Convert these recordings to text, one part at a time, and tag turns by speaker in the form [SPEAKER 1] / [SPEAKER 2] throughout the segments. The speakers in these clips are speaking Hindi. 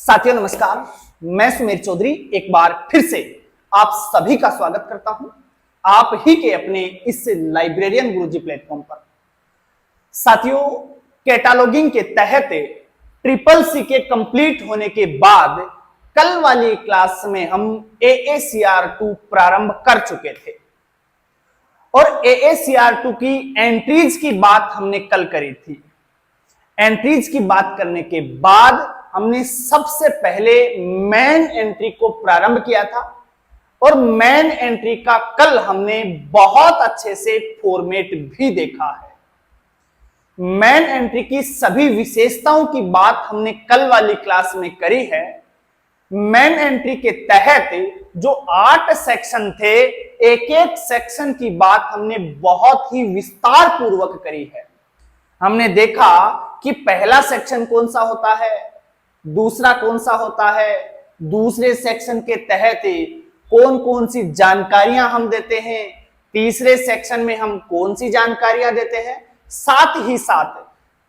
[SPEAKER 1] साथियों नमस्कार, मैं सुमेर चौधरी एक बार फिर से आप सभी का स्वागत करता हूं आप ही के अपने इस लाइब्रेरियन गुरुजी प्लेटफॉर्म पर। साथियों, कैटालॉगिंग के तहत ट्रिपल सी के कंप्लीट होने के बाद कल वाली क्लास में हम AACR2 प्रारंभ कर चुके थे और AACR2 की एंट्रीज की बात हमने कल करी थी। एंट्रीज की बात करने के बाद हमने सबसे पहले मेन एंट्री को प्रारंभ किया था और मेन एंट्री का कल हमने बहुत अच्छे से फॉर्मेट भी देखा है। मेन एंट्री की सभी विशेषताओं की बात हमने कल वाली क्लास में करी है। मेन एंट्री के तहत जो 8 सेक्शन थे, एक एक सेक्शन की बात हमने बहुत ही विस्तार पूर्वक करी है। हमने देखा कि पहला सेक्शन कौन सा होता है, दूसरा कौन सा होता है, दूसरे सेक्शन के तहत कौन कौन सी जानकारियां हम देते हैं, तीसरे सेक्शन में हम कौन सी जानकारियां देते हैं। साथ ही साथ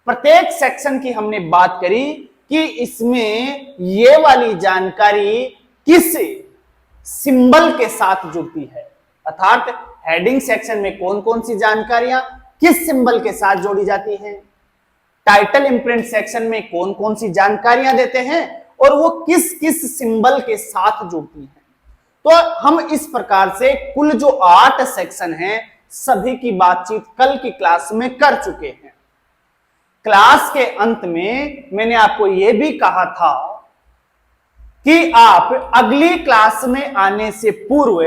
[SPEAKER 1] प्रत्येक सेक्शन की हमने बात करी कि इसमें ये वाली जानकारी किस सिंबल के साथ जुड़ती है, अर्थात हेडिंग सेक्शन में कौन कौन सी जानकारियां किस सिंबल के साथ जोड़ी जाती हैं, टाइटल इंप्रिंट सेक्शन में कौन कौन सी जानकारियां देते हैं और वो किस किस सिंबल के साथ जुड़ती हैं। तो हम इस प्रकार से कुल जो 8 सेक्शन हैं सभी की बातचीत कल की क्लास में कर चुके हैं। क्लास के अंत में मैंने आपको यह भी कहा था कि आप अगली क्लास में आने से पूर्व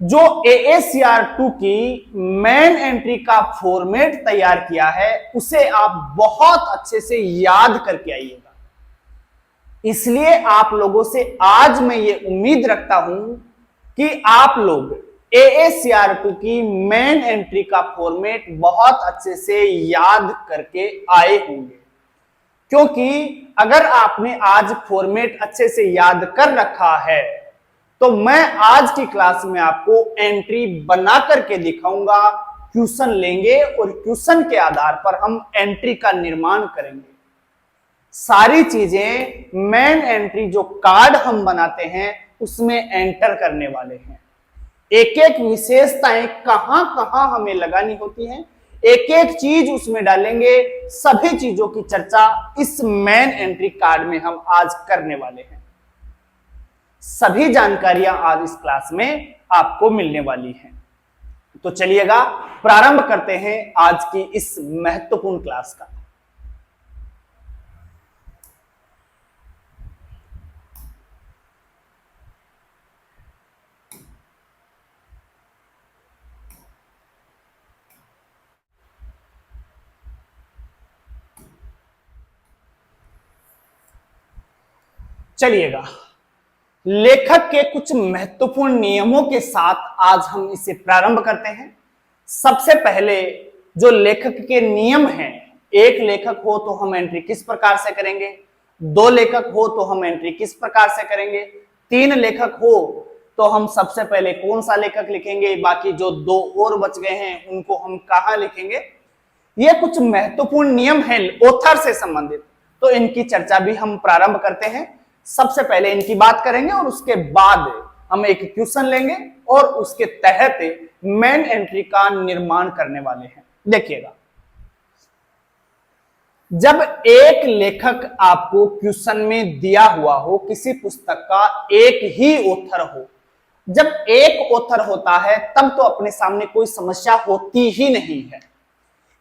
[SPEAKER 1] जो AACR2 की मेन एंट्री का फॉर्मेट तैयार किया है उसे आप बहुत अच्छे से याद करके आइएगा। इसलिए आप लोगों से आज मैं ये उम्मीद रखता हूं कि आप लोग AACR2 की मेन एंट्री का फॉर्मेट बहुत अच्छे से याद करके आए होंगे, क्योंकि अगर आपने आज फॉर्मेट अच्छे से याद कर रखा है तो मैं आज की क्लास में आपको एंट्री बना करके दिखाऊंगा। क्वेश्चन लेंगे और क्वेश्चन के आधार पर हम एंट्री का निर्माण करेंगे। सारी चीजें मेन एंट्री जो कार्ड हम बनाते हैं उसमें एंटर करने वाले हैं। एक एक विशेषताएं कहां कहां हमें लगानी होती हैं, एक एक चीज उसमें डालेंगे। सभी चीजों की चर्चा इस मेन एंट्री कार्ड में हम आज करने वाले हैं। सभी जानकारियां आज इस क्लास में आपको मिलने वाली हैं। तो चलिएगा प्रारंभ करते हैं आज की इस महत्वपूर्ण क्लास का। चलिएगा, लेखक के कुछ महत्वपूर्ण नियमों के साथ आज हम इसे प्रारंभ करते हैं। सबसे पहले जो लेखक के नियम हैं, एक लेखक हो तो हम एंट्री किस प्रकार से करेंगे, 2 लेखक हो तो हम एंट्री किस प्रकार से करेंगे, 3 लेखक हो तो हम सबसे पहले कौन सा लेखक लिखेंगे, बाकी जो 2 और बच गए हैं उनको हम कहां लिखेंगे। ये कुछ महत्वपूर्ण नियम हैं ऑथर से संबंधित, तो इनकी चर्चा भी हम प्रारंभ करते हैं। सबसे पहले इनकी बात करेंगे और उसके बाद हम एक क्वेश्चन लेंगे और उसके तहत मेन एंट्री का निर्माण करने वाले हैं। देखिएगा, जब एक लेखक आपको क्वेश्चन में दिया हुआ हो, किसी पुस्तक का एक ही ऑथर हो, जब एक ऑथर होता है तब तो अपने सामने कोई समस्या होती ही नहीं है।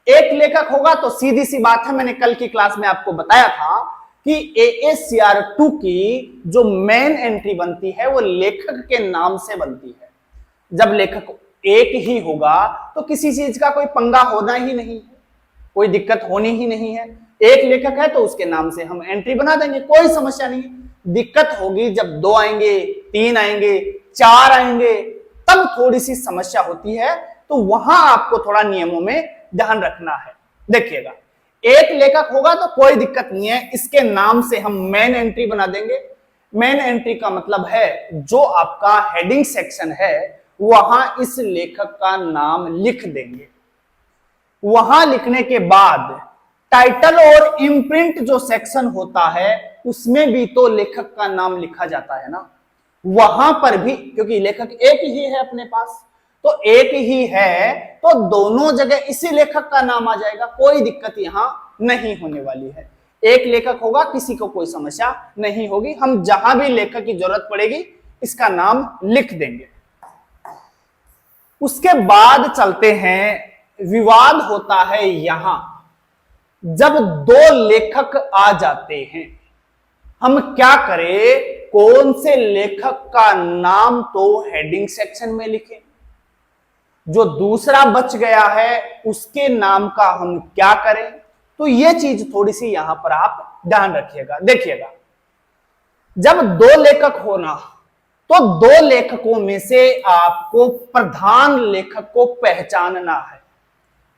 [SPEAKER 1] एक लेखक होगा तो सीधी सी बात है, मैंने कल की क्लास में आपको बताया था कि AACR2 की जो मेन एंट्री बनती है वो लेखक के नाम से बनती है। जब लेखक एक ही होगा तो किसी चीज का कोई पंगा होना ही नहीं है, कोई दिक्कत होनी ही नहीं है। एक लेखक है तो उसके नाम से हम एंट्री बना देंगे, कोई समस्या नहीं है। दिक्कत होगी जब 2 आएंगे, 3 आएंगे, 4 आएंगे, तब थोड़ी सी समस्या होती है। तो वहां आपको थोड़ा नियमों में ध्यान रखना है। देखिएगा, एक लेखक होगा तो कोई दिक्कत नहीं है, इसके नाम से हम मेन एंट्री बना देंगे। मेन एंट्री का मतलब है जो आपका हेडिंग सेक्शन है वहां इस लेखक का नाम लिख देंगे। वहां लिखने के बाद टाइटल और इम्प्रिंट जो सेक्शन होता है उसमें भी तो लेखक का नाम लिखा जाता है ना, वहां पर भी, क्योंकि लेखक एक ही है अपने पास, तो एक ही है तो दोनों जगह इसी लेखक का नाम आ जाएगा, कोई दिक्कत यहां नहीं होने वाली है। एक लेखक होगा, किसी को कोई समस्या नहीं होगी, हम जहां भी लेखक की जरूरत पड़ेगी इसका नाम लिख देंगे। उसके बाद चलते हैं, विवाद होता है यहां जब दो लेखक आ जाते हैं, हम क्या करें, कौन से लेखक का नाम तो हेडिंग सेक्शन में लिखें, जो दूसरा बच गया है उसके नाम का हम क्या करें। तो यह चीज थोड़ी सी यहां पर आप ध्यान रखिएगा। देखिएगा, जब दो लेखक होना तो दो लेखकों में से आपको प्रधान लेखक को पहचानना है।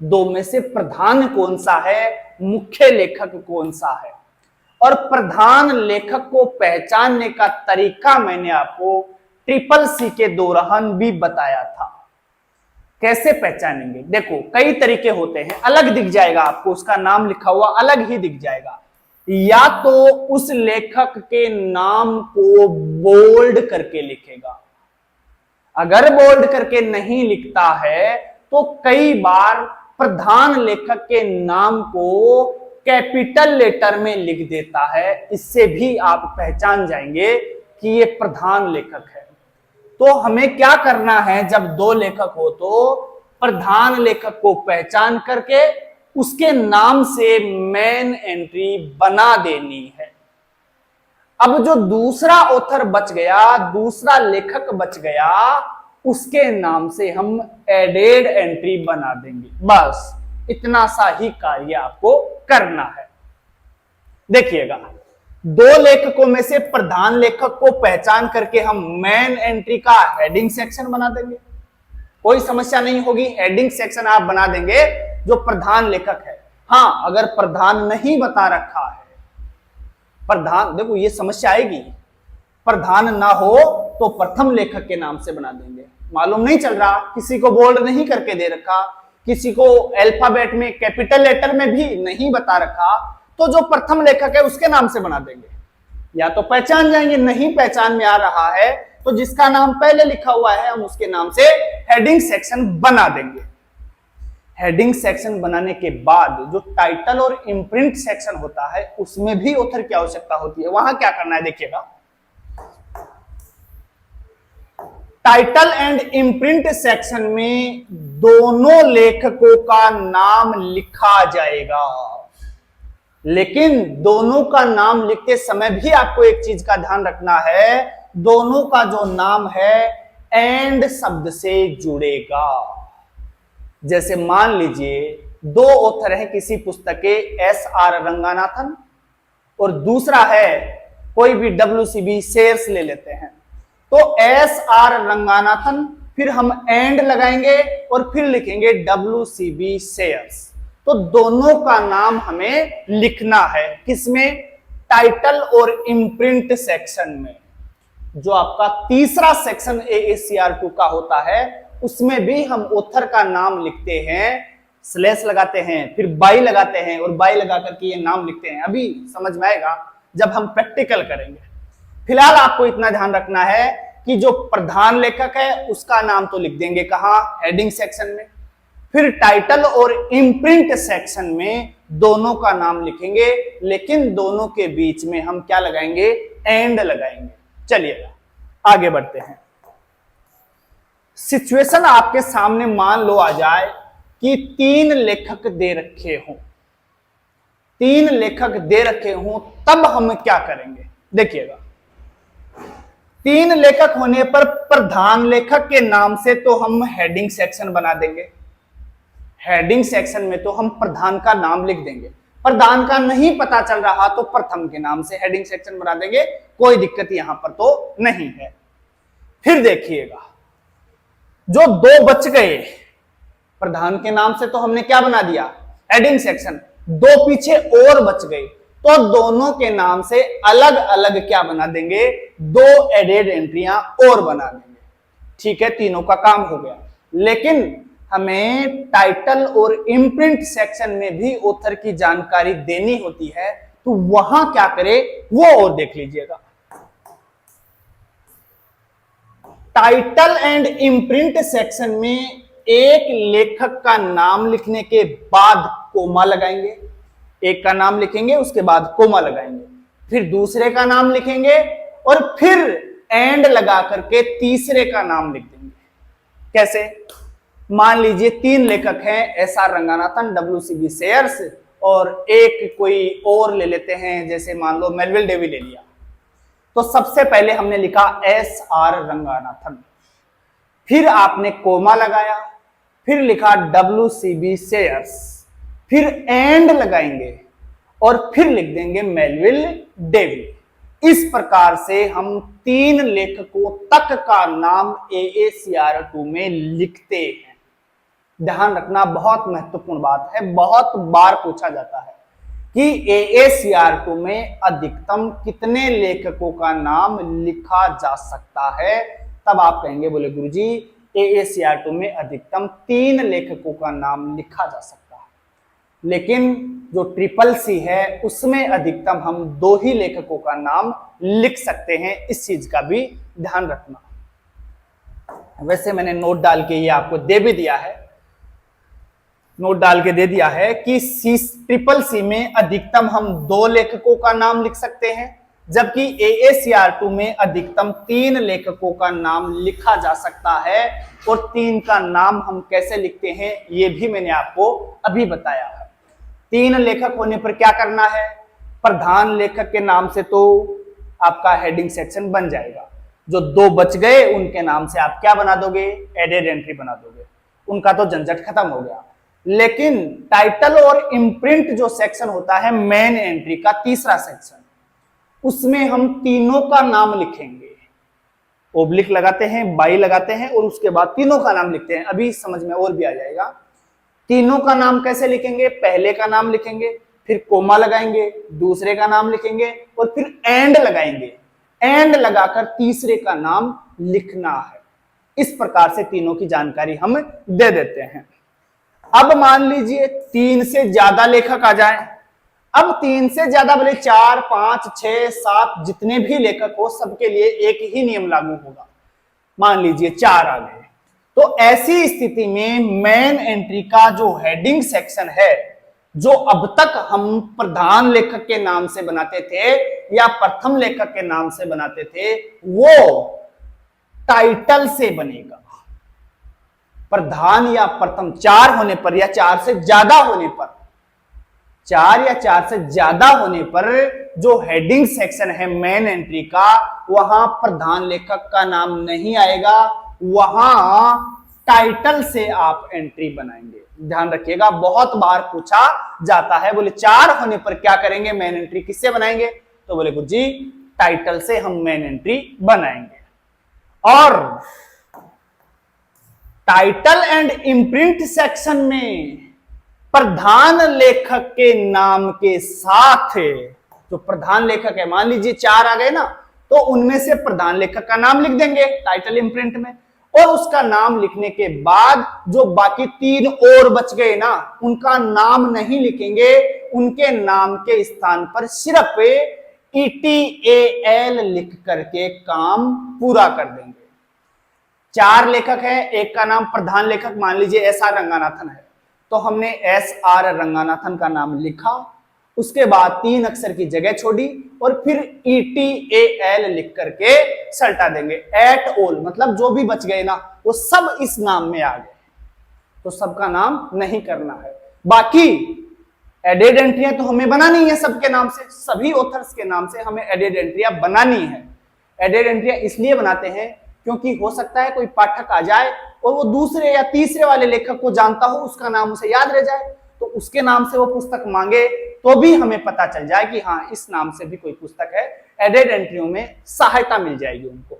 [SPEAKER 1] दो में से प्रधान कौन सा है, मुख्य लेखक कौन सा है, और प्रधान लेखक को पहचानने का तरीका मैंने आपको ट्रिपल सी के दौरान भी बताया था। कैसे पहचानेंगे, देखो कई तरीके होते हैं, अलग दिख जाएगा आपको, उसका नाम लिखा हुआ अलग ही दिख जाएगा। या तो उस लेखक के नाम को बोल्ड करके लिखेगा, अगर बोल्ड करके नहीं लिखता है तो कई बार प्रधान लेखक के नाम को कैपिटल लेटर में लिख देता है, इससे भी आप पहचान जाएंगे कि ये प्रधान लेखक है। तो हमें क्या करना है, जब दो लेखक हो तो प्रधान लेखक को पहचान करके उसके नाम से मेन एंट्री बना देनी है। अब जो दूसरा ऑथर बच गया, दूसरा लेखक बच गया, उसके नाम से हम एडेड एंट्री बना देंगे। बस इतना सा ही कार्य आपको करना है। देखिएगा, दो लेखकों में से प्रधान लेखक को पहचान करके हम मेन एंट्री का हेडिंग सेक्शन बना देंगे, कोई समस्या नहीं होगी। हेडिंग सेक्शन आप बना देंगे जो प्रधान लेखक है। हां, अगर प्रधान नहीं बता रखा है, प्रधान, देखो ये समस्या आएगी, प्रधान ना हो तो प्रथम लेखक के नाम से बना देंगे। मालूम नहीं चल रहा, किसी को बोल्ड नहीं करके दे रखा, किसी को अल्फाबेट में कैपिटल लेटर में भी नहीं बता रखा, तो जो प्रथम लेखक है उसके नाम से बना देंगे। या तो पहचान जाएंगे, नहीं पहचान में आ रहा है तो जिसका नाम पहले लिखा हुआ है हम उसके नाम से हेडिंग सेक्शन बना देंगे। हेडिंग सेक्शन बनाने के बाद जो टाइटल और इम्प्रिंट सेक्शन होता है उसमें भी ऑथर की आवश्यकता होती है। वहां क्या करना है, देखिएगा, टाइटल एंड इम्प्रिंट सेक्शन में दोनों लेखकों का नाम लिखा जाएगा, लेकिन दोनों का नाम लिखते समय भी आपको एक चीज का ध्यान रखना है, दोनों का जो नाम है एंड शब्द से जुड़ेगा। जैसे मान लीजिए दो ऑथर हैं किसी पुस्तक के, SR रंगानाथन और दूसरा है कोई भी WCB शेयर्स ले लेते हैं, तो SR रंगानाथन, फिर हम एंड लगाएंगे और फिर लिखेंगे WCB शेयर्स। तो दोनों का नाम हमें लिखना है, किसमें, टाइटल और इम्प्रिंट सेक्शन में। जो आपका तीसरा सेक्शन AACR2 का होता है उसमें भी हम ऑथर का नाम लिखते हैं, स्लैश लगाते हैं, फिर बाई लगाते हैं और बाई लगा करके ये नाम लिखते हैं। अभी समझ में आएगा जब हम प्रैक्टिकल करेंगे। फिलहाल आपको इतना ध्यान रखना है कि जो प्रधान लेखक है उसका नाम तो लिख देंगे कहां, हेडिंग सेक्शन में, फिर टाइटल और इम्प्रिंट सेक्शन में दोनों का नाम लिखेंगे, लेकिन दोनों के बीच में हम क्या लगाएंगे, एंड लगाएंगे। चलिए आगे बढ़ते हैं। सिचुएशन आपके सामने मान लो आ जाए कि तीन लेखक दे रखे हों, तीन लेखक दे रखे हों, तब हम क्या करेंगे। देखिएगा, तीन लेखक होने पर प्रधान लेखक के नाम से तो हम हेडिंग सेक्शन बना देंगे, हेडिंग सेक्शन में तो हम प्रधान का नाम लिख देंगे। प्रधान का नहीं पता चल रहा तो प्रथम के नाम से हेडिंग सेक्शन बना देंगे, कोई दिक्कत यहां पर तो नहीं है। फिर देखिएगा, जो दो बच गए, प्रधान के नाम से तो हमने क्या बना दिया, हेडिंग सेक्शन, दो पीछे और बच गए तो दोनों के नाम से अलग अलग क्या बना देंगे, दो एडेड एंट्रियां और बना देंगे। ठीक है, तीनों का काम हो गया। लेकिन हमें टाइटल और इम्प्रिंट सेक्शन में भी ऑथर की जानकारी देनी होती है, तो वहां क्या करे वो और देख लीजिएगा। टाइटल एंड इम्प्रिंट सेक्शन में एक लेखक का नाम लिखने के बाद कोमा लगाएंगे, एक का नाम लिखेंगे उसके बाद कोमा लगाएंगे, फिर दूसरे का नाम लिखेंगे और फिर एंड लगा करके तीसरे का नाम लिख देंगे। कैसे? मान लीजिए 3 लेखक हैं, एस.आर. रंगानाथन, W.C.B. शेयर्स और एक कोई और ले लेते हैं, जैसे मान लो मेलविल डेवी ले लिया। तो सबसे पहले हमने लिखा एस.आर. रंगानाथन, फिर आपने कोमा लगाया, फिर लिखा W.C.B. शेयर्स, फिर एंड लगाएंगे और फिर लिख देंगे मेलविल डेवी। इस प्रकार से हम 3 लेखकों तक का नाम AACR2 में लिखते हैं। ध्यान रखना, बहुत महत्वपूर्ण बात है, बहुत बार पूछा जाता है कि AACR2 में अधिकतम कितने लेखकों का नाम लिखा जा सकता है। तब आप कहेंगे बोले गुरुजी AACR2 में अधिकतम 3 लेखकों का नाम लिखा जा सकता है, लेकिन जो CCC है उसमें अधिकतम हम 2 ही लेखकों का नाम लिख सकते हैं। इस चीज का भी ध्यान रखना। वैसे मैंने नोट डाल के ये आपको दे भी दिया है, नोट डाल के दे दिया है कि CCC में अधिकतम हम 2 लेखकों का नाम लिख सकते हैं, जबकि AACR2 में अधिकतम 3 लेखकों का नाम लिखा जा सकता है। और 3 का नाम हम कैसे लिखते हैं ये भी मैंने आपको अभी बताया है। 3 लेखक होने पर क्या करना है? प्रधान लेखक के नाम से तो आपका हेडिंग सेक्शन बन जाएगा, जो 2 बच गए उनके नाम से आप क्या बना दोगे? एडेड एंट्री बना दोगे, उनका तो झंझट खत्म हो गया। लेकिन टाइटल और इम्प्रिंट जो सेक्शन होता है मेन एंट्री का तीसरा सेक्शन, उसमें हम तीनों का नाम लिखेंगे। ओब्लिक लगाते हैं, बाई लगाते हैं और उसके बाद तीनों का नाम लिखते हैं। अभी समझ में और भी आ जाएगा। तीनों का नाम कैसे लिखेंगे? पहले का नाम लिखेंगे, फिर कोमा लगाएंगे, दूसरे का नाम लिखेंगे और फिर एंड लगाएंगे। एंड लगाकर तीसरे का नाम लिखना है। इस प्रकार से तीनों की जानकारी हम दे देते हैं। अब मान लीजिए 3 से ज्यादा लेखक आ जाए। अब 3 से ज्यादा बोले 4, 5, 6, 7 जितने भी लेखक हो सबके लिए एक ही नियम लागू होगा। मान लीजिए 4 आ गए, तो ऐसी स्थिति में मेन एंट्री का जो हेडिंग सेक्शन है, जो अब तक हम प्रधान लेखक के नाम से बनाते थे या प्रथम लेखक के नाम से बनाते थे, वो टाइटल से बनेगा। प्रधान या प्रथम 4 होने पर या 4 से ज्यादा होने पर, 4 या 4 से ज्यादा होने पर जो हेडिंग सेक्शन है मेन एंट्री का, वहां प्रधान लेखक का नाम नहीं आएगा, वहां टाइटल से आप एंट्री बनाएंगे। ध्यान रखिएगा, बहुत बार पूछा जाता है, बोले 4 होने पर क्या करेंगे? मेन एंट्री किससे बनाएंगे? तो बोले गुरुजी टाइटल से हम मेन एंट्री बनाएंगे। और टाइटल एंड इम्प्रिंट सेक्शन में प्रधान लेखक के नाम के साथ जो प्रधान लेखक है, मान लीजिए 4 आ गए ना, तो उनमें से प्रधान लेखक का नाम लिख देंगे टाइटल इम्प्रिंट में, और उसका नाम लिखने के बाद जो बाकी 3 और बच गए ना, उनका नाम नहीं लिखेंगे, उनके नाम के स्थान पर सिर्फ ETAL लिख करके काम पूरा कर देंगे। 4 लेखक है, एक का नाम प्रधान लेखक मान लीजिए SR रंगानाथन है, तो हमने SR रंगानाथन का नाम लिखा, उसके बाद 3 अक्षर की जगह छोड़ी और फिर ETAL लिख करके सल्टा देंगे। एट ऑल मतलब जो भी बच गए ना, वो सब इस नाम में आ गए, तो सबका नाम नहीं करना है। बाकी एडेड एंट्रियां तो हमें बनानी है सबके नाम से, सभी ऑथर्स के नाम से हमें एडेड एंट्रियां बनानी है। एडेड एंट्रियां इसलिए बनाते हैं क्योंकि हो सकता है कोई पाठक आ जाए और वो दूसरे या तीसरे वाले लेखक को जानता हो, उसका नाम उसे याद रह जाए, तो उसके नाम से वो पुस्तक मांगे तो भी हमें पता चल जाए कि हाँ इस नाम से भी कोई पुस्तक है। एडेड एंट्रियों में सहायता मिल जाएगी उनको।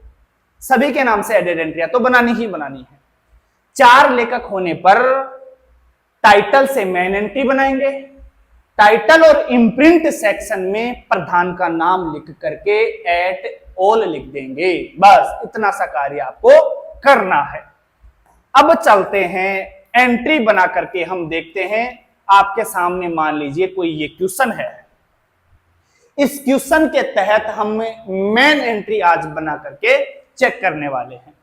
[SPEAKER 1] सभी के नाम से एडेड एंट्रियां तो बनानी ही बनानी है। 4 लेखक होने पर टाइटल से मेन एंट्री बनाएंगे, टाइटल और इम्प्रिंट सेक्शन में प्रधान का नाम लिख करके एट ऑल लिख देंगे। बस इतना सा कार्य आपको करना है। अब चलते हैं एंट्री बना करके हम देखते हैं। आपके सामने मान लीजिए कोई ये क्वेश्चन है, इस क्वेश्चन के तहत हम मेन एंट्री आज बना करके चेक करने वाले हैं।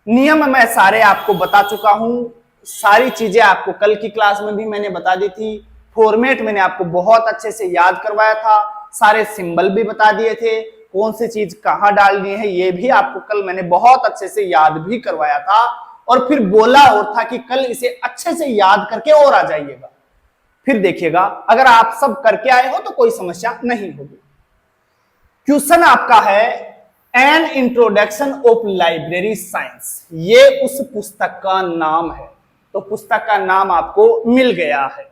[SPEAKER 1] नियम मैं सारे आपको बता चुका हूं, सारी चीजें आपको कल की क्लास में भी मैंने बता दी थी। फॉर्मेट मैंने आपको बहुत अच्छे से याद करवाया था, सारे सिंबल भी बता दिए थे, कौन सी चीज कहां डालनी है ये भी आपको कल मैंने बहुत अच्छे से याद भी करवाया था। और फिर बोला और था कि कल इसे अच्छे से याद करके और आ जाइएगा। फिर देखिएगा अगर आप सब करके आए हो तो कोई समस्या नहीं होगी। क्वेश्चन आपका है an introduction of library science, ये उस पुस्तक का नाम है। तो पुस्तक का नाम आपको मिल गया है।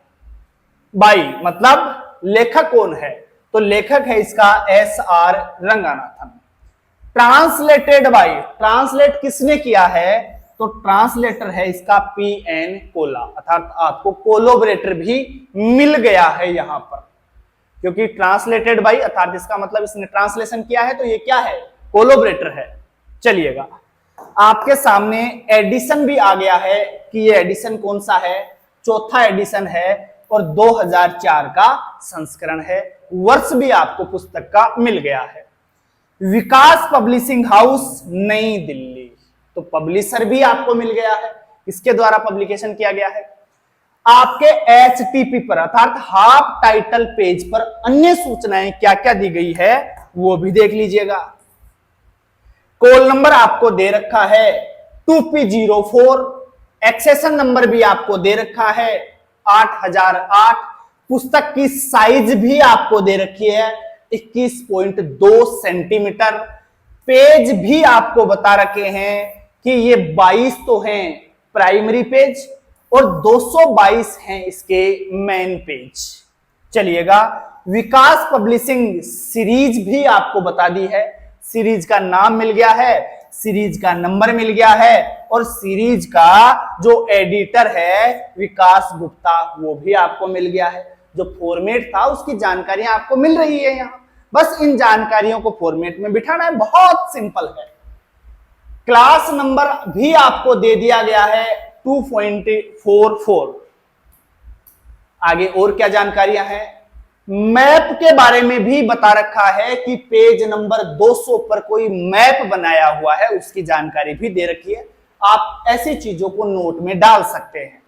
[SPEAKER 1] बाई मतलब लेखक कौन है, तो लेखक है इसका SR. Ranganathan. Translated by, translate किसने किया है, तो ट्रांसलेटर है इसका पी.एन. कोला, अर्थात आपको कोलोबरेटर भी मिल गया है यहां पर, क्योंकि ट्रांसलेटेड बाई अर्थात इसका मतलब इसने ट्रांसलेशन किया है, तो ये क्या है, कोलोबरेटर है। चलिएगा आपके सामने एडिशन भी आ गया है कि ये एडिशन कौन सा है, चौथा एडिशन है और 2004 का संस्करण है। वर्ष भी आपको पुस्तक का मिल गया है। विकास पब्लिशिंग हाउस नई दिल्ली, तो पब्लिशर भी आपको मिल गया है, इसके द्वारा पब्लिकेशन किया गया है। आपके HTP पर अर्थात हाफ टाइटल पेज पर अन्य सूचनाएं क्या क्या दी गई है वो भी देख लीजिएगा। कॉल नंबर आपको दे रखा है 2P04, एक्सेशन नंबर भी आपको दे रखा है 8008, पुस्तक की साइज भी आपको दे रखी है 21.2 सेंटीमीटर, पेज भी आपको बता रखे हैं कि ये 22 तो हैं प्राइमरी पेज और 222 हैं इसके मेन पेज। चलिएगा विकास पब्लिशिंग सीरीज भी आपको बता दी है, सीरीज का नाम मिल गया है, सीरीज का नंबर मिल गया है और सीरीज का जो एडिटर है विकास गुप्ता वो भी आपको मिल गया है। जो फॉर्मेट था उसकी जानकारियां आपको मिल रही है यहाँ, बस इन जानकारियों को फॉर्मेट में बिठाना है, बहुत सिंपल है। क्लास नंबर भी आपको दे दिया गया है 2.44। आगे और क्या जानकारियां हैं, मैप के बारे में भी बता रखा है कि पेज नंबर 200 पर कोई मैप बनाया हुआ है, उसकी जानकारी भी दे रखी है। आप ऐसी चीजों को नोट में डाल सकते हैं,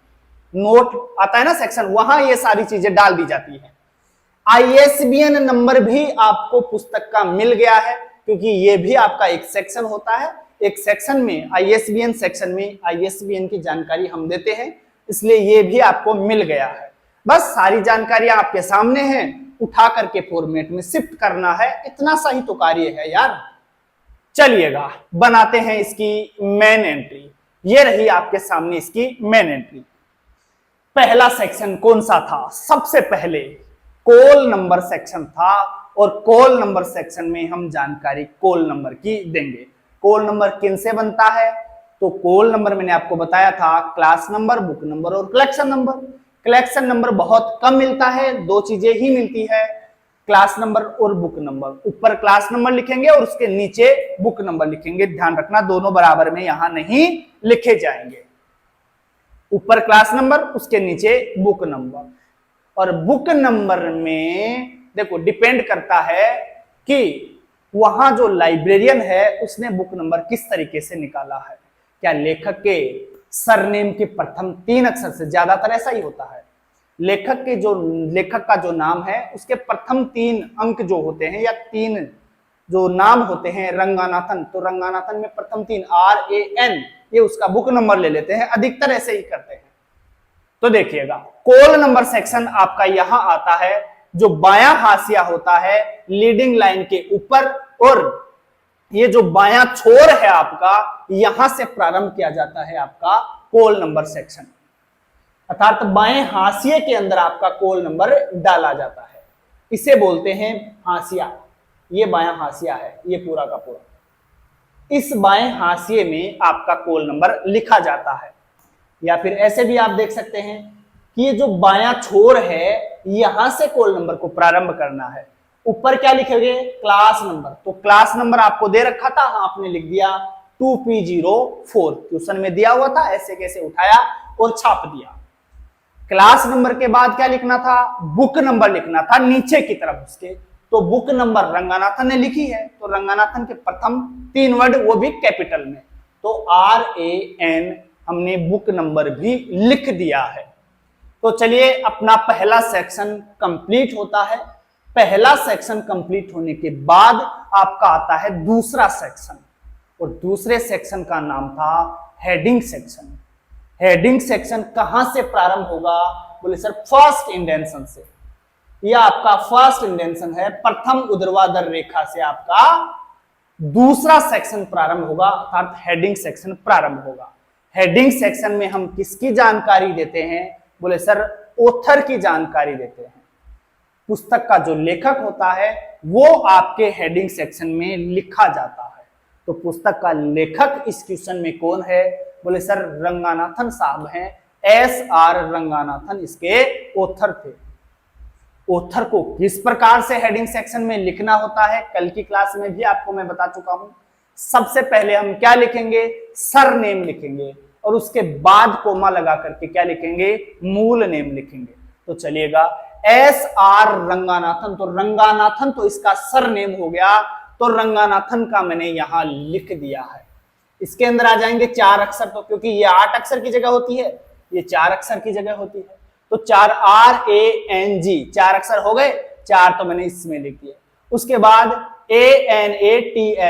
[SPEAKER 1] नोट आता है ना सेक्शन, वहां ये सारी चीजें डाल दी जाती हैं। ISBN नंबर भी आपको पुस्तक का मिल गया है, क्योंकि ये भी आपका एक सेक्शन होता है। एक सेक्शन में ISBN सेक्शन में ISBN की जानकारी हम देते हैं, इसलिए ये भी आपको मिल गया है। बस सारी जानकारियां आपके सामने हैं, उठा करके फॉर्मेट में शिफ्ट करना है, इतना सा ही तो कार्य है यार। चलिएगा बनाते हैं इसकी मेन एंट्री। ये रही आपके सामने इसकी मेन एंट्री। पहला सेक्शन कौन सा था, सबसे पहले कॉल नंबर सेक्शन था और कॉल नंबर सेक्शन में हम जानकारी कॉल नंबर की देंगे। कॉल नंबर किन से बनता है, तो कॉल नंबर मैंने आपको बताया था क्लास नंबर, बुक नंबर और कलेक्शन नंबर। कलेक्शन नंबर बहुत कम मिलता है, दो चीजें ही मिलती है, क्लास नंबर और बुक नंबर। ऊपर क्लास नंबर लिखेंगे और उसके नीचे बुक नंबर लिखेंगे, ध्यान रखना दोनों बराबर में यहां नहीं लिखे जाएंगे। ऊपर क्लास नंबर उसके नीचे बुक नंबर। और बुक नंबर में देखो डिपेंड करता है कि वहां जो लाइब्रेरियन है उसने बुक नंबर किस तरीके से निकाला है। क्या लेखक के सरनेम के प्रथम 3 अक्षर से, ज्यादातर ऐसा ही होता है, लेखक का जो नाम है उसके प्रथम 3 अंक जो होते हैं या 3 जो नाम होते हैं, रंगानाथन, तो रंगानाथन में प्रथम 3 RAN, ये उसका बुक नंबर ले लेते हैं, अधिकतर ऐसे ही करते हैं। तो देखिएगा कॉल नंबर सेक्शन आपका यहां आता है, जो बायां हाशिया होता है लीडिंग लाइन के ऊपर, और ये जो बायां छोर है आपका, यहां से प्रारंभ किया जाता है आपका कॉल नंबर सेक्शन, अर्थात बाएं हाशिए के अंदर आपका कॉल नंबर डाला जाता है, इसे बोलते हैं हाशिया। ये बायां हाशिया है, ये पूरा का पूरा, इस बाएं हाशिए में आपका कॉल नंबर लिखा जाता है। या फिर ऐसे भी आप देख सकते हैं कि ये जो बायां छोर है यहां से कॉल नंबर को प्रारंभ करना है। ऊपर क्या लिखेंगे, क्लास नंबर, तो क्लास नंबर आपको दे रखा था, आपने लिख दिया 2P04, क्वेश्चन में दिया हुआ था, ऐसे कैसे उठाया और छाप दिया। क्लास नंबर के बाद क्या लिखना था, बुक नंबर लिखना था नीचे की तरफ उसके, तो बुक नंबर रंगानाथन ने लिखी है, तो रंगानाथन के प्रथम 3 वर्ड वो भी कैपिटल में, तो RAN हमने बुक नंबर भी लिख दिया है। तो चलिए अपना पहला सेक्शन कंप्लीट होता है। पहला सेक्शन कंप्लीट होने के बाद आपका आता है दूसरा सेक्शन, और दूसरे सेक्शन का नाम था हेडिंग सेक्शन। हेडिंग सेक्शन कहां से प्रारंभ होगा, बोले सर फर्स्ट इंडेंशन से। यह आपका फर्स्ट इंडेंशन है, प्रथम ऊर्ध्वाधर रेखा से आपका दूसरा सेक्शन प्रारंभ होगा, अर्थात हेडिंग सेक्शन प्रारंभ होगा। हेडिंग सेक्शन में हम किसकी जानकारी देते हैं, बोले सर ऑथर की जानकारी देते हैं। पुस्तक का जो लेखक होता है वो आपके हेडिंग सेक्शन में लिखा जाता है। तो पुस्तक का लेखक इस क्वेश्चन में कौन है, बोले सर रंगानाथन साहब हैं, SR रंगानाथन इसके ऑथर थे। ऑथर को किस प्रकार से हेडिंग सेक्शन में लिखना होता है, कल की क्लास में भी आपको मैं बता चुका हूं। सबसे पहले हम क्या लिखेंगे, सरनेम लिखेंगे, और उसके बाद कोमा लगा करके क्या लिखेंगे, मूल नेम लिखेंगे। तो चलिएगा SR रंगानाथन, तो रंगानाथन तो इसका सरनेम हो गया, तो रंगानाथन का मैंने यहां लिख दिया है। इसके अंदर आ जाएंगे 4 अक्षर, तो क्योंकि ये 8 अक्षर की जगह होती है, ये 4 अक्षर की जगह होती है, तो 4 RANG 4 अक्षर हो गए, 4 तो मैंने इसमें लिख दिया। उसके बाद ANATHAN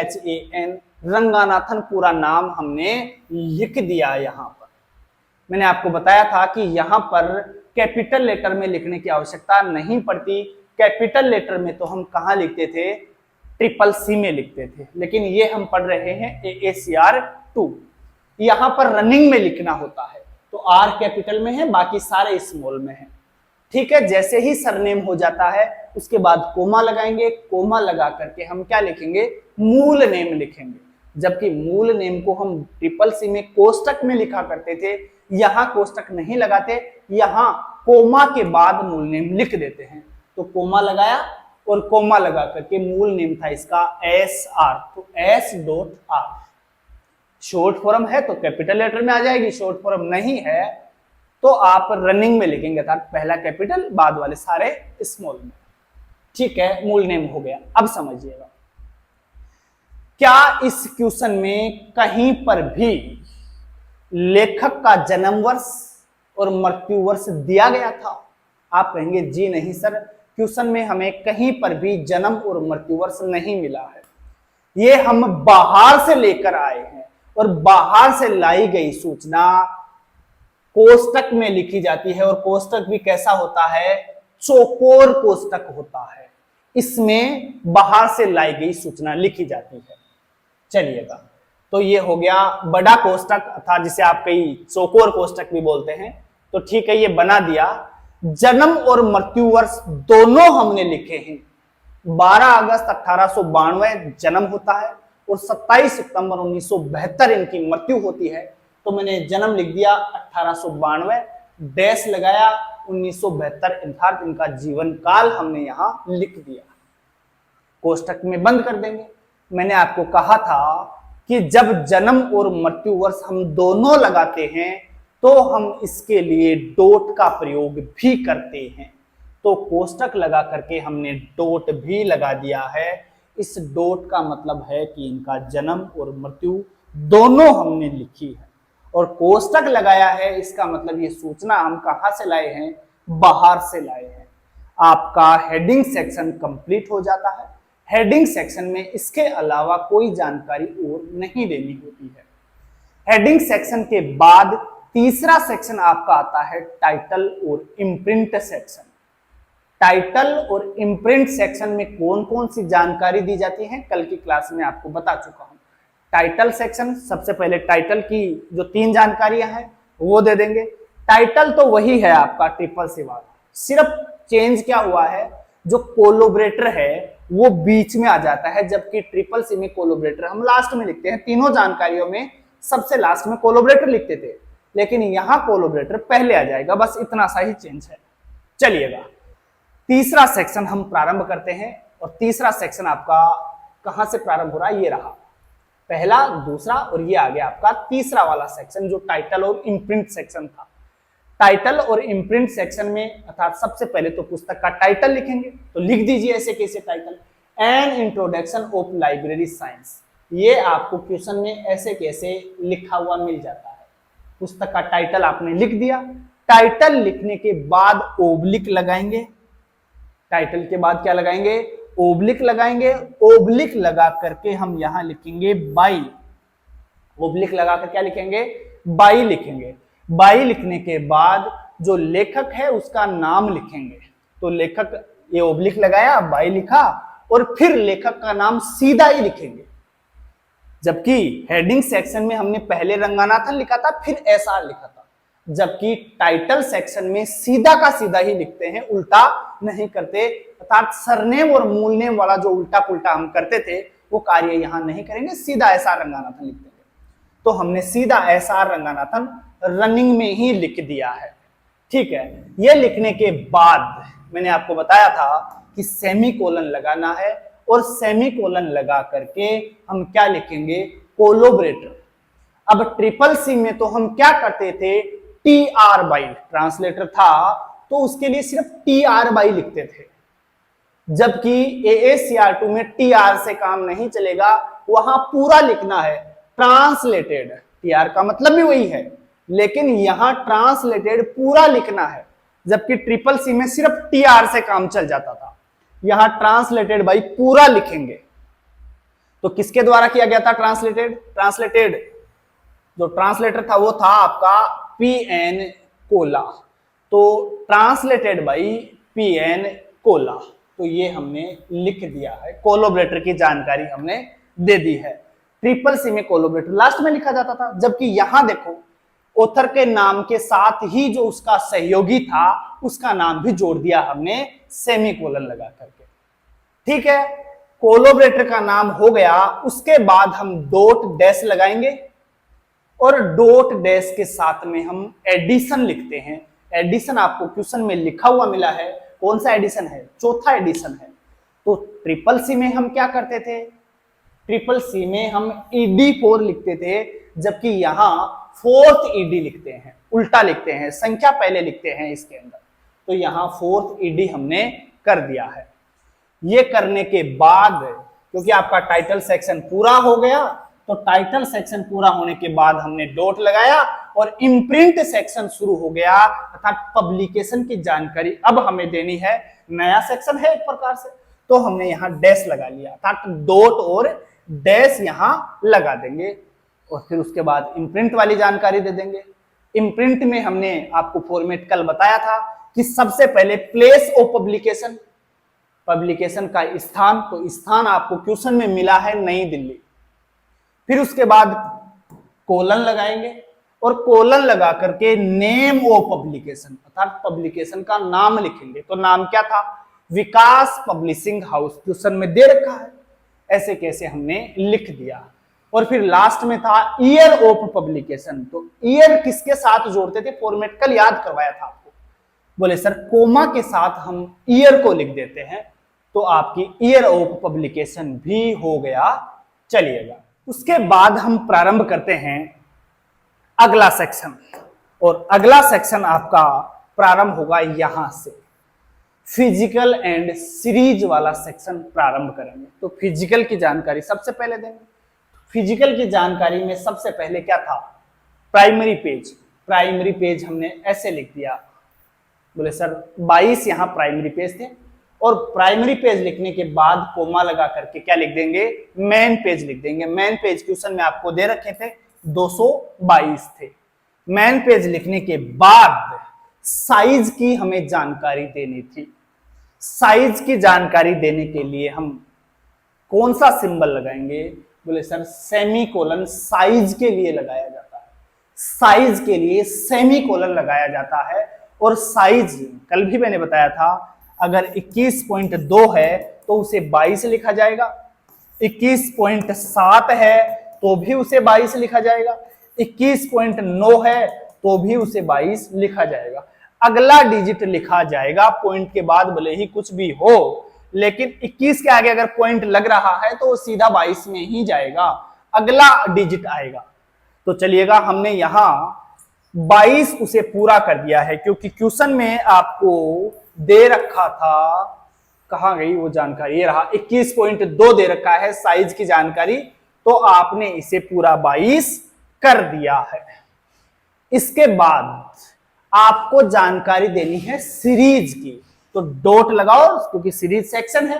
[SPEAKER 1] रंगानाथन पूरा नाम हमने लिख दिया। यहां पर मैंने आपको बताया था कि यहां पर कैपिटल लेटर में लिखने की आवश्यकता नहीं पड़ती। कैपिटल लेटर में तो हम कहां लिखते थे, CCC में लिखते थे, लेकिन ये हम पढ़ रहे हैं AACR 2। यहां पर रनिंग में लिखना होता है, तो R कैपिटल में है, बाकी सारे स्मॉल में है। ठीक है, जैसे ही सरनेम हो जाता है उसके बाद कोमा लगाएंगे, कोमा लगा करके हम क्या लिखेंगे, मूल नेम लिखेंगे। जबकि मूल नेम को हम CCC में कोष्टक में लिखा करते थे, यहां कोष्टक नहीं लगाते, यहां कोमा के बाद मूल नेम लिख देते हैं। तो कोमा लगाया और कोमा लगा करके मूल नेम था इसका SR, तो S.R। शॉर्ट फॉर्म है तो कैपिटल लेटर में आ जाएगी, शॉर्ट फॉर्म नहीं है तो आप रनिंग में लिखेंगे, अर्थात पहला कैपिटल बाद वाले सारे स्मॉल में। ठीक है, मूल नेम हो गया। अब समझिएगा, क्या इस क्वेश्चन में कहीं पर भी लेखक का जन्म वर्ष और मृत्यु वर्ष दिया गया था? आप कहेंगे जी नहीं सर, क्वेश्चन में हमें कहीं पर भी जन्म और मृत्यु वर्ष नहीं मिला है। ये हम बाहर से लेकर आए हैं, और बाहर से लाई गई सूचना कोष्टक में लिखी जाती है, और कोष्टक भी कैसा होता है, चौकोर कोष्टक होता है। इसमें बाहर से लाई गई सूचना लिखी जाती है। चलिएगा, तो ये हो गया बड़ा कोष्टक, अर्थात जिसे आप कई चौकोर कोष्टक भी बोलते हैं। तो ठीक है, ये बना दिया। जन्म और मृत्यु वर्ष दोनों हमने लिखे हैं। 12 अगस्त 1892 जन्म होता है और 27 सितंबर 1972 इनकी मृत्यु होती है। तो मैंने जन्म लिख दिया 1892, डैश लगाया 1972, अर्थात इनका जीवन काल हमने यहां लिख दिया। कोष्टक में बंद कर देंगे। मैंने आपको कहा था कि जब जन्म और मृत्यु वर्ष हम दोनों लगाते हैं तो हम इसके लिए डॉट का प्रयोग भी करते हैं। तो कोष्टक लगा करके हमने डॉट भी लगा दिया है। इस डॉट का मतलब है कि इनका जन्म और मृत्यु दोनों हमने लिखी है, और कोष्टक लगाया है, इसका मतलब ये सूचना हम कहां से लाए हैं, बाहर से लाए हैं। आपका हेडिंग सेक्शन कंप्लीट हो जाता है। हेडिंग सेक्शन में इसके अलावा कोई जानकारी और नहीं देनी होती है। हेडिंग सेक्शन के बाद तीसरा सेक्शन आपका आता है टाइटल और इम्प्रिंट सेक्शन। टाइटल और इम्प्रिंट सेक्शन में कौन कौन सी जानकारी दी जाती है, कल की क्लास में आपको बता चुका हूं। टाइटल सेक्शन, सबसे पहले टाइटल की जो 3 जानकारियां हैं वो दे देंगे। टाइटल तो वही है आपका CCC वाला, सिर्फ चेंज क्या हुआ है, जो कोलोबरेटर है वो बीच में आ जाता है, जबकि CCC में कोलोबरेटर हम लास्ट में लिखते हैं। तीनों जानकारियों में सबसे लास्ट में कोलोबरेटर लिखते थे, लेकिन यहां कोलोबरेटर पहले आ जाएगा, बस इतना सा ही चेंज है। चलिएगा, तीसरा सेक्शन हम प्रारंभ करते हैं, और तीसरा सेक्शन आपका कहां से प्रारंभ हो रहा है, ये रहा पहला, दूसरा, और ये आ गया आपका तीसरा वाला सेक्शन जो टाइटल और इम्प्रिंट सेक्शन था। टाइटल और इम्प्रिंट सेक्शन में अर्थात सबसे पहले तो पुस्तक का टाइटल लिखेंगे, तो लिख दीजिए ऐसे कैसे title, an introduction of library science. ये आपको क्वेश्चन में ऐसे कैसे लिखा हुआ मिल जाता है। पुस्तक का टाइटल आपने लिख दिया, टाइटल लिखने के बाद ओब्लिक लगाएंगे, टाइटल के बाद क्या लगाएंगे, ओब्लिक लगाएंगे। ओब्लिक लगा करके हम यहां लिखेंगे बाई, ओब्लिक लगाकर क्या लिखेंगे, बाई लिखेंगे। बाई लिखने के बाद जो लेखक है उसका नाम लिखेंगे। तो लेखक, ये ओब्लिक लगाया, बाई लिखा, और फिर लेखक का नाम सीधा ही लिखेंगे। जबकि हेडिंग सेक्शन में हमने पहले रंगानाथन लिखा था, फिर एसआर लिखा था, जबकि टाइटल सेक्शन में सीधा का सीधा ही लिखते हैं, उल्टा नहीं करते। अर्थात सरनेम और मूल नेम वाला जो उल्टा पुल्टा हम करते थे वो कार्य यहां नहीं करेंगे, सीधा एसआर रंगानाथन लिख देंगे। तो हमने सीधा एसआर रंगानाथन रनिंग में ही लिख दिया है। ठीक है, ये लिखने के बाद मैंने आपको बताया था कि सेमीकोलन लगाना है, और सेमीकोलन लगा करके हम क्या लिखेंगे, कोलोबरेटर। अब ट्रिपल सी में तो हम क्या करते थे, टी आर बाई, ट्रांसलेटर था तो उसके लिए सिर्फ टी आर बाई लिखते थे। जबकि AACR2 में टी आर से काम नहीं चलेगा, वहां पूरा लिखना है ट्रांसलेटेड। टी आर का मतलब भी वही है, लेकिन यहां ट्रांसलेटेड पूरा लिखना है। जबकि ट्रिपल सी में सिर्फ टी आर से काम चल जाता था, यहां ट्रांसलेटेड बाई पूरा लिखेंगे। तो किसके द्वारा किया गया था ट्रांसलेटेड, ट्रांसलेटेड जो ट्रांसलेटर था वो था आपका PN कोला। तो ट्रांसलेटेड बाई PN कोला, तो ये हमने लिख दिया है, कोलोबरेटर की जानकारी हमने दे दी है। ट्रिपल सी में कोलोबरेटर लास्ट में लिखा जाता था, जबकि यहां देखो ऑथर के नाम के साथ ही जो उसका सहयोगी था उसका नाम भी जोड़ दिया हमने सेमीकोलन लगा करके। ठीक है, कोलोबरेटर का नाम हो गया, उसके बाद हम डॉट डैश लगाएंगे, और डॉट डैश के साथ में हम एडिशन लिखते हैं। एडिशन आपको क्वेश्चन में लिखा हुआ मिला है, कौन सा एडिशन है, चौथा एडिशन है। तो ट्रिपल सी में हम क्या करते थे, ट्रिपल सी में हम ED4 लिखते थे, जबकि यहां फोर्थ ED लिखते हैं, उल्टा लिखते हैं, संख्या पहले लिखते हैं इसके अंदर। तो यहां फोर्थ ED हमने कर दिया है। ये करने के बाद, क्योंकि आपका टाइटल सेक्शन पूरा हो गया, तो टाइटल सेक्शन पूरा होने के बाद हमने डॉट लगाया और इम्प्रिंट सेक्शन शुरू हो गया, अर्थात पब्लिकेशन की जानकारी अब हमें देनी है। नया सेक्शन है एक प्रकार से, तो हमने यहां डैश लगा लिया, अर्थात डॉट और डैश यहां लगा देंगे, और फिर उसके बाद इम्प्रिंट वाली जानकारी दे देंगे। इम्प्रिंट में हमने आपको फॉर्मेट कल बताया था कि सबसे पहले प्लेस ऑफ पब्लिकेशन, पब्लिकेशन का स्थान, तो स्थान आपको क्वेश्चन में मिला है नई दिल्ली। फिर उसके बाद कोलन लगाएंगे, और कोलन लगा करके नेम ऑफ पब्लिकेशन, अर्थात पब्लिकेशन का नाम लिखेंगे। तो नाम क्या था, विकास पब्लिशिंग हाउस, क्वेश्चन में दे रखा है, ऐसे कैसे हमने लिख दिया। और फिर लास्ट में था ईयर ऑफ पब्लिकेशन, तो ईयर किसके साथ जोड़ते थे, फॉर्मेट कल याद करवाया था आपको, बोले सर कोमा के साथ हम ईयर को लिख देते हैं, तो आपकी ईयर ऑफ पब्लिकेशन भी हो गया। चलिएगा, उसके बाद हम प्रारंभ करते हैं अगला सेक्शन, और अगला सेक्शन आपका प्रारंभ होगा यहां से, फिजिकल एंड सीरीज वाला सेक्शन प्रारंभ करेंगे। तो फिजिकल की जानकारी सबसे पहले देंगे। फिजिकल की जानकारी में सबसे पहले क्या था, प्राइमरी पेज। प्राइमरी पेज हमने ऐसे लिख दिया, बोले सर 22 यहाँ प्राइमरी पेज थे, और प्राइमरी पेज लिखने के बाद कोमा लगा करके क्या लिख देंगे, मेन पेज लिख देंगे। मेन पेज क्वेश्चन में आपको दे रखे थे 222 थे। मेन पेज लिखने के बाद साइज की हमें जानकारी देनी थी। साइज की जानकारी देने के लिए हम कौन सा सिंबल लगाएंगे, बोले सर सेमीकोलन साइज के लिए लगाया जाता है। साइज के लिए सेमीकोलन लगाया जाता है, और साइज कल भी मैंने बताया था, अगर 21.2 है तो उसे 22 लिखा जाएगा, 21.7 है तो भी उसे 22 लिखा जाएगा, 21.9 है तो भी उसे 22 लिखा जाएगा। अगला डिजिट लिखा जाएगा पॉइंट के बाद, भले ही कुछ भी हो, लेकिन 21 के आगे अगर पॉइंट लग रहा है तो वो सीधा 22 में ही जाएगा, अगला डिजिट आएगा। तो चलिएगा, हमने यहां 22 उसे पूरा कर दिया है, क्योंकि क्वेश्चन में आपको दे रखा था, कहां गई वो जानकारी, ये रहा 21.2 दे रखा है साइज की जानकारी, तो आपने इसे पूरा 22 कर दिया है। इसके बाद आपको जानकारी देनी है सीरीज की, तो डॉट लगाओ, क्योंकि सीरीज सेक्शन है,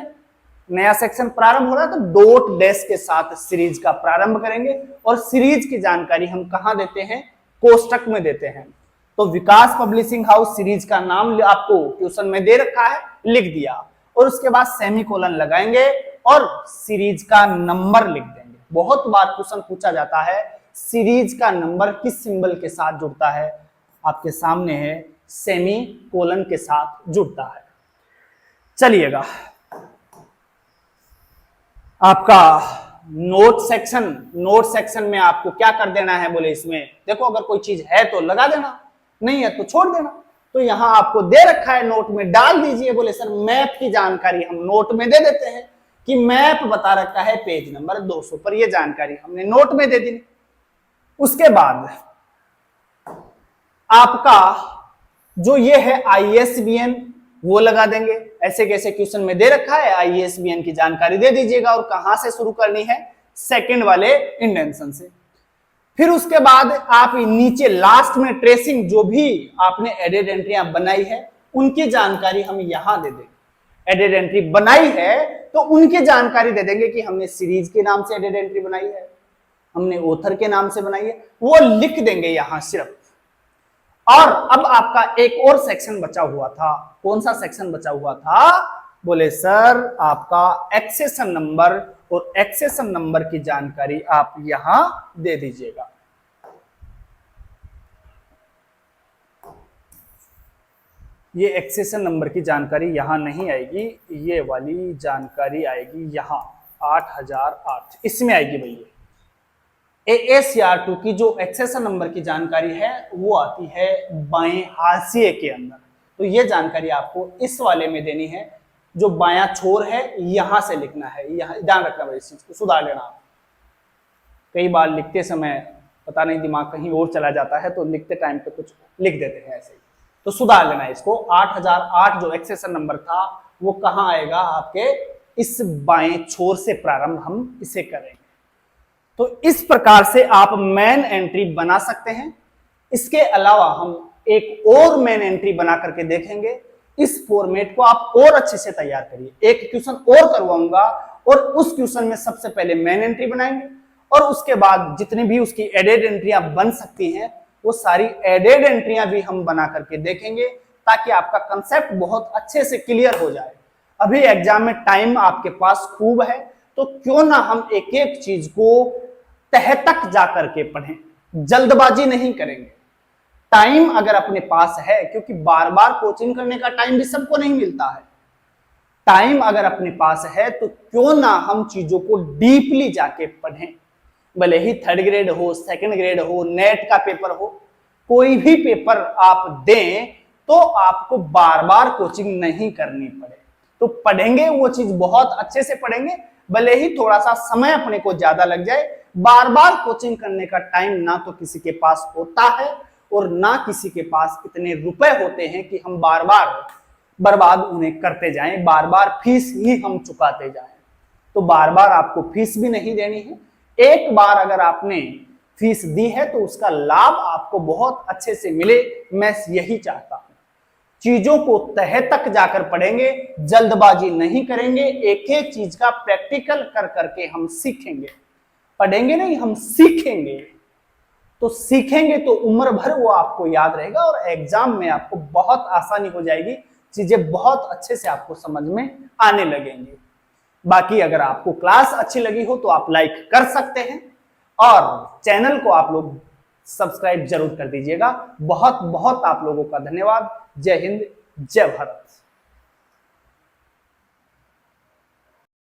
[SPEAKER 1] नया सेक्शन प्रारंभ हो रहा है, तो डॉट डैश के साथ सीरीज का प्रारंभ करेंगे। और सीरीज की जानकारी हम कहां देते हैं, कोष्टक में देते हैं। तो विकास पब्लिशिंग हाउस सीरीज का नाम आपको क्वेश्चन में दे रखा है, लिख दिया, और उसके बाद सेमीकोलन लगाएंगे और सीरीज का नंबर लिख देंगे। बहुत बार क्वेश्चन पूछा जाता है सीरीज का नंबर किस सिंबल के साथ जुड़ता है, आपके सामने है, सेमीकोलन के साथ जुड़ता है। चलिएगा, आपका नोट सेक्शन में आपको क्या कर देना है, बोले इसमें देखो अगर कोई चीज है तो लगा देना, नहीं है तो छोड़ देना। तो यहां आपको दे रखा है, नोट में डाल दीजिए। बोले सर मैप की जानकारी हम नोट में दे देते हैं, कि मैप बता रखा है पेज नंबर 200 पर, यह जानकारी हमने नोट में दे दी। उसके बाद आपका जो ये है ISBN वो लगा देंगे। ऐसे कैसे क्वेश्चन में दे रखा है, ISBN की जानकारी दे दीजिएगा। और कहां से शुरू करनी है, सेकंड वाले इंडेंशन से। फिर उसके बाद आप नीचे लास्ट में ट्रेसिंग, जो भी आपने एडेड एंट्रियां बनाई है उनकी जानकारी हम यहां दे देंगे। एडेड एंट्री बनाई है तो उनकी जानकारी दे देंगे कि हमने सीरीज के नाम से एडेड एंट्री बनाई है, हमने ऑथर के नाम से बनाई है, वो लिख देंगे यहां सिर्फ। और अब आपका एक और सेक्शन बचा हुआ था। कौन सा सेक्शन बचा हुआ था, बोले सर आपका एक्सेशन नंबर, और एक्सेशन नंबर की जानकारी आप यहां दे दीजिएगा। ये एक्सेशन नंबर की जानकारी यहां नहीं आएगी, ये वाली जानकारी आएगी यहां 8008, इसमें आएगी भैया। ASCR2 की जो एक्सेशन नंबर की जानकारी है वो आती है बाएं हाशिए के अंदर। तो ये जानकारी आपको इस वाले में देनी है, जो बायां छोर है यहां से लिखना है। यहां ध्यान रखना भाई, इस चीज को सुधार लेना आप। कई बार लिखते समय पता नहीं दिमाग कहीं और चला जाता है, तो लिखते टाइम पे कुछ लिख देते हैं ऐसे ही, तो सुधार लेना है इसको। 8008 जो एक्सेशन नंबर था वो कहां आएगा, आपके इस बाएं छोर से प्रारंभ हम इसे करेंगे। तो इस प्रकार से आप मेन एंट्री बना सकते हैं। इसके अलावा हम एक और मेन एंट्री बना करके देखेंगे। इस फॉर्मेट को आप और अच्छे से तैयार करिए। एक क्वेश्चन और करवाऊंगा और उस क्वेश्चन में सबसे पहले मेन एंट्री बनाएंगे, और उसके बाद जितनी भी उसकी एडेड एंट्रियां बन सकती हैं वो सारी एडेड एंट्रियां भी हम बना करके देखेंगे, ताकि आपका कंसेप्ट बहुत अच्छे से क्लियर हो जाए। अभी एग्जाम में टाइम आपके पास खूब है, तो क्यों ना हम एक एक चीज को तह तक जाकर के पढ़ें, जल्दबाजी नहीं करेंगे। टाइम अगर अपने पास है, क्योंकि बार बार कोचिंग करने का टाइम भी सबको नहीं मिलता है, टाइम अगर अपने पास है तो क्यों ना हम चीजों को डीपली जाके पढ़ें। भले ही थर्ड ग्रेड हो, सेकंड ग्रेड हो, नेट का पेपर हो, कोई भी पेपर आप दें तो आपको बार बार कोचिंग नहीं करनी पड़े। तो पढ़ेंगे वो चीज बहुत अच्छे से पढ़ेंगे, भले ही थोड़ा सा समय अपने को ज्यादा लग जाए। बार बार कोचिंग करने का टाइम ना तो किसी के पास होता है, और ना किसी के पास इतने रुपए होते हैं कि हम बार बार बर्बाद उन्हें करते जाएं, बार बार फीस ही हम चुकाते जाएं। तो बार बार आपको फीस भी नहीं देनी है। एक बार अगर आपने फीस दी है तो उसका लाभ आपको बहुत अच्छे से मिले, मैं यही चाहता हूं। चीजों को तह तक जाकर पढ़ेंगे, जल्दबाजी नहीं करेंगे, एक एक चीज का प्रैक्टिकल कर करके हम सीखेंगे। पढ़ेंगे नहीं, हम सीखेंगे। तो सीखेंगे तो उम्र भर वो आपको याद रहेगा, और एग्जाम में आपको बहुत आसानी हो जाएगी, चीजें बहुत अच्छे से आपको समझ में आने लगेंगी। बाकी अगर आपको क्लास अच्छी लगी हो तो आप लाइक कर सकते हैं, और चैनल को आप लोग सब्सक्राइब जरूर कर दीजिएगा। बहुत बहुत आप लोगों का धन्यवाद। जय हिंद, जय भारत।